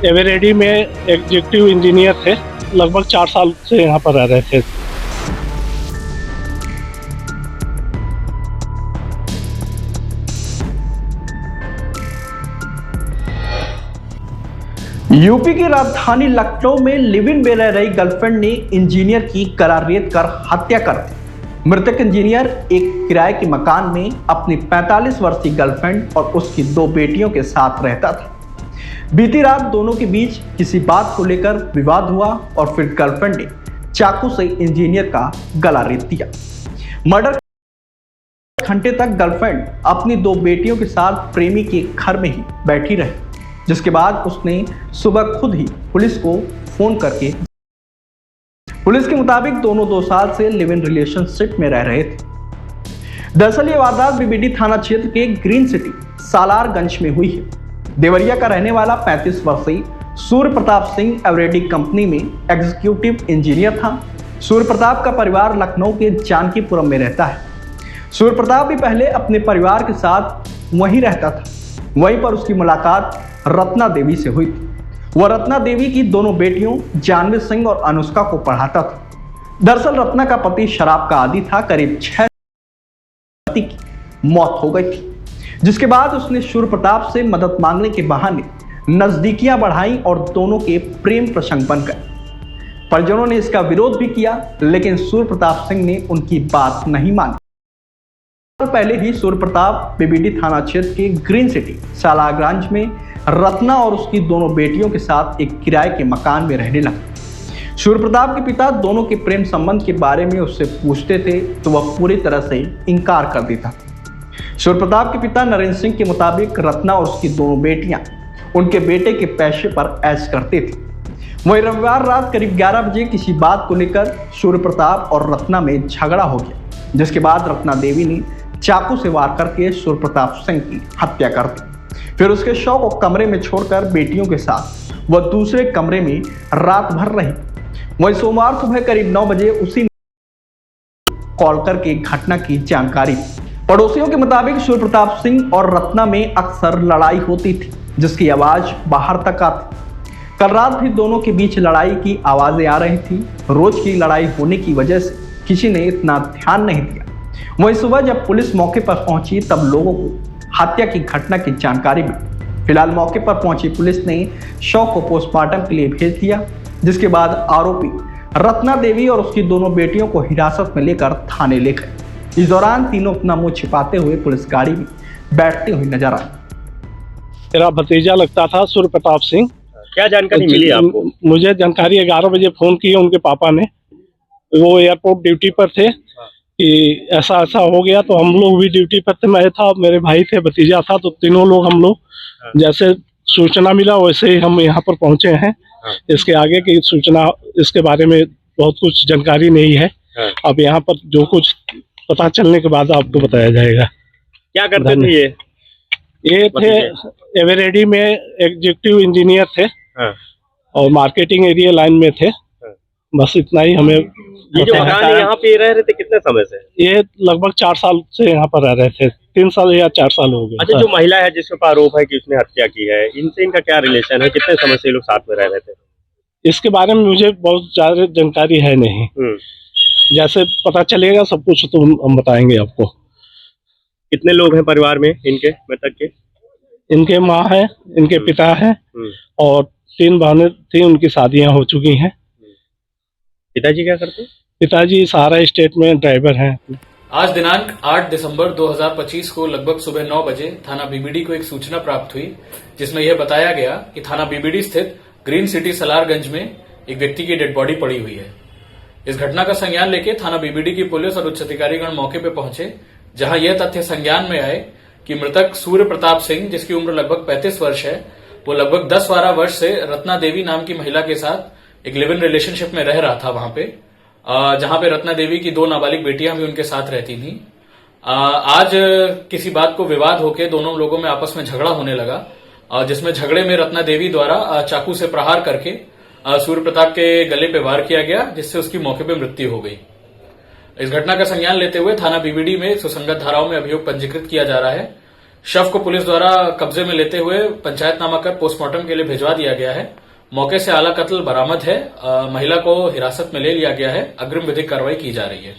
Eveready में executive engineer थे। लगभग 4 साल से यहाँ पर रह रहे थे। यूपी की राजधानी लखनऊ में लिव इन में रह रही गर्लफ्रेंड ने इंजीनियर की गला रेत कर हत्या कर दी। मृतक इंजीनियर एक किराए के मकान में अपनी 45 वर्षीय गर्लफ्रेंड और उसकी 2 बेटियों के साथ रहता था। बीती रात दोनों के बीच किसी बात को लेकर विवाद हुआ और फिर गर्लफ्रेंड ने चाकू से इंजीनियर का गला रेत दिया। मर्डर घंटे तक गर्लफ्रेंड अपनी 2 बेटियों के साथ प्रेमी के घर में ही बैठी रही, जिसके बाद उसने सुबह खुद ही पुलिस को फोन करके, पुलिस के मुताबिक दोनों 2 साल से लिव इन रिलेशनशिप में रह रहे थे। दरअसल ये वारदात बीबीडी थाना क्षेत्र के ग्रीन सिटी सालारगंज में हुई है। देवरिया का रहने वाला 35 वर्षीय सूर्य प्रताप सिंह एवरेडी कंपनी में एग्जीक्यूटिव इंजीनियर था। सूर्य प्रताप का परिवार लखनऊ के जानकीपुरम में रहता है। सूर्य प्रताप भी पहले अपने परिवार के साथ वहीं रहता था। वहीं पर उसकी मुलाकात रत्ना देवी से हुई थी। वह रत्ना देवी की दोनों बेटियों जानवी सिंह और अनुष्का को पढ़ाता था। दरअसल रत्ना का पति शराब का आदी था। करीब 6 पति की मौत हो गई थी, जिसके बाद उसने सूर्य प्रताप से मदद मांगने के बहाने नजदीकियां बढ़ाई और दोनों के प्रेम प्रसंग बन गए। परिजनों ने इसका विरोध भी किया, लेकिन सूर्य प्रताप सिंह ने उनकी बात नहीं मानी। पहले ही सूर्य प्रताप बीबीडी थाना क्षेत्र के ग्रीन सिटी सालारगंज में रत्ना और उसकी दोनों बेटियों के साथ एक किराए के मकान में रहने लगा। सूर्य प्रताप के पिता दोनों के प्रेम संबंध के बारे में उससे पूछते थे तो वह पूरी तरह से इनकार कर देता। सूर्य प्रताप के पिता नरेंद्र सिंह के मुताबिक रत्ना और उसकी दोनों बेटियां उनके बेटे के पैसे पर ऐश करते थे। वहीं रविवार रात करीब 11 बजे किसी बात को लेकर सूर्य प्रताप और रत्ना में झगड़ा हो गया, जिसके बाद रत्ना देवी ने चाकू से वार करके सूर्य प्रताप सिंह की हत्या कर दी। फिर उसके शव को कमरे में छोड़कर बेटियों के साथ वह दूसरे कमरे में रात भर रही। वहीं सोमवार सुबह करीब 9 बजे उसी कॉल करके घटना की जानकारी। पड़ोसियों के मुताबिक सूर्य प्रताप सिंह और रत्ना में अक्सर लड़ाई होती थी, जिसकी आवाज बाहर तक आती। कल रात भी दोनों के बीच लड़ाई की आवाजें आ रही थी। रोज की लड़ाई होने की वजह से किसी ने इतना ध्यान नहीं दिया। वहीं सुबह जब पुलिस मौके पर पहुंची तब लोगों को हत्या की घटना की जानकारी मिली। फिलहाल मौके पर पहुंची पुलिस ने शव को पोस्टमार्टम के लिए भेज दिया, जिसके बाद आरोपी रत्ना देवी और उसकी दोनों बेटियों को हिरासत में लेकर थाने ले गए। इस दौरान तीनों अपना मुंह छिपाते हुए पुलिस गाड़ी में बैठते हुए नजर आए। मेरा भतीजा लगता था सूर्य प्रताप सिंह। क्या जानकारी मिली आपको? मुझे जानकारी 11 बजे फोन की उनके पापा ने। वो एयरपोर्ट ड्यूटी पर थे कि ऐसा ऐसा हो गया, तो हम लोग भी ड्यूटी पर थे। मैं था, मेरे भाई थे, भतीजा था, तो तीनों लोग हम लोग जैसे सूचना मिला वैसे ही हम यहाँ पर पहुंचे हैं। इसके आगे की सूचना इसके बारे में बहुत कुछ जानकारी नहीं है। अब यहाँ पर जो कुछ पता चलने के बाद आपको बताया जाएगा। क्या करते थे ये थे एवरेडी में एग्जीक्यूटिव इंजीनियर थे और मार्केटिंग एरिया लाइन में थे। बस इतना ही हमें। ये जो मकान है यहाँ पे रह रहे थे कितने समय से? ये लगभग 4 साल से यहाँ पर रह रहे थे। 3 साल या 4 साल हो गए। अच्छा, जो महिला है जिसके ऊपर आरोप है कि उसने हत्या की है, इनसे इनका क्या रिलेशन है? कितने समय से लोग साथ में रह रहे थे? इसके बारे में मुझे बहुत ज्यादा जानकारी है नहीं। जैसे पता चलेगा सब कुछ तो हम बताएंगे आपको। कितने लोग हैं परिवार में इनके मृतक के? इनके माँ है, इनके पिता है और 3 बहनें थी, उनकी शादियां हो चुकी हैं। पिताजी क्या करते हैं? पिताजी सहारा स्टेट में ड्राइवर हैं। आज दिनांक 8 दिसंबर 2025 को लगभग सुबह 9 बजे थाना बीबीडी को एक सूचना प्राप्त हुई, जिसमें यह बताया गया कि थाना बीबीडी स्थित ग्रीन सिटी सलारगंज में एक व्यक्ति की डेड बॉडी पड़ी हुई है। इस घटना का संज्ञान लेके थाना बीबीडी की पुलिस और उच्च अधिकारीगण मौके पर पहुंचे, जहां यह तथ्य संज्ञान में आए कि मृतक सूर्य प्रताप सिंह, जिसकी उम्र लगभग 35 वर्ष है, वो लगभग 10-12 वर्ष से रत्ना देवी नाम की महिला के साथ एक लिव इन रिलेशनशिप में रह रहा था वहां पे, जहां पे रत्ना देवी की 2 नाबालिग बेटियां भी उनके साथ रहती थी। आज किसी बात को विवाद होकर दोनों लोगों में आपस में झगड़ा होने लगा, जिसमें झगड़े में रत्ना देवी द्वारा चाकू से प्रहार करके सूर्य प्रताप के गले पे वार किया गया, जिससे उसकी मौके पे मृत्यु हो गई। इस घटना का संज्ञान लेते हुए थाना बीबीडी में सुसंगत धाराओं में अभियोग पंजीकृत किया जा रहा है। शव को पुलिस द्वारा कब्जे में लेते हुए पंचायतनामा कर पोस्टमार्टम के लिए भिजवा दिया गया है। मौके से आला कत्ल बरामद है। महिला को हिरासत में ले लिया गया है। अग्रिम विधिक कार्रवाई की जा रही है।